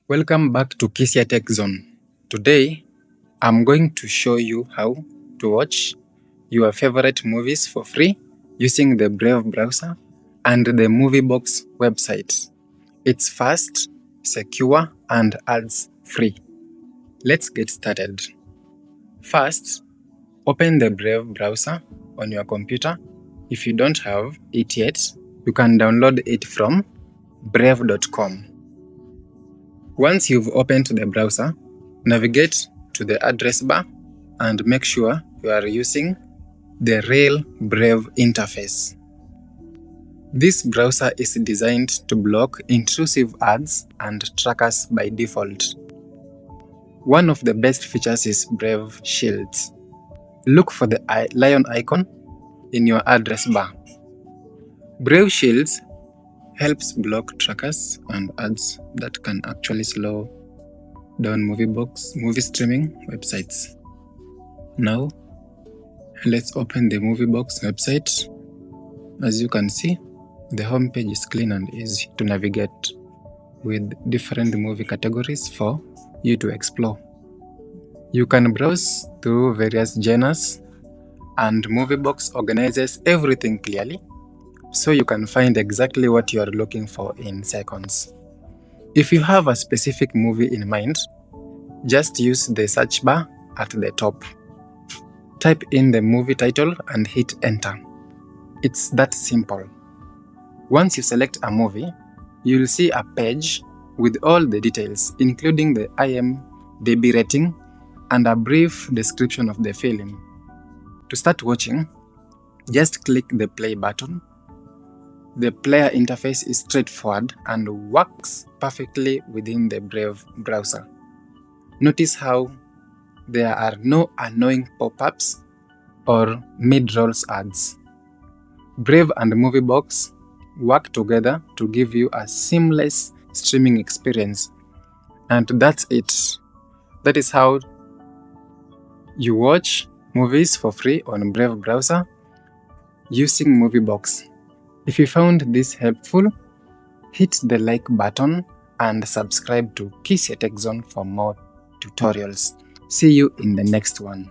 Welcome back to Kisia Tech Zone. Today, I'm going to show you how to watch your favorite movies for free using the Brave browser and the MovieBox website. It's fast, secure, and ads free. Let's get started. First, open the Brave browser on your computer. If you don't have it yet, you can download it from brave.com. Once you've opened the browser, navigate to the address bar and make sure you are using the real Brave interface. This browser is designed to block intrusive ads and trackers by default. One of the best features is Brave Shields. Look for the lion icon in your address bar. Brave Shields helps block trackers and ads that can actually slow down MovieBox movie streaming websites. Now, let's open the MovieBox website. As you can see, the homepage is clean and easy to navigate with different movie categories for you to explore. You can browse through various genres, and MovieBox organizes everything clearly, so you can find exactly what you are looking for in seconds. If you have a specific movie in mind, just use the search bar at the top. Type in the movie title and hit enter. It's that simple. Once you select a movie, you'll see a page with all the details, including the IMDb rating and a brief description of the film. To start watching, just click the play button. The player interface is straightforward and works perfectly within the Brave browser. Notice how there are no annoying pop-ups or mid-rolls ads. Brave and MovieBox work together to give you a seamless streaming experience. And that's it. That is how you watch movies for free on Brave browser using MovieBox. If you found this helpful, hit the like button and subscribe to Kisia Tech Zone for more tutorials. See you in the next one.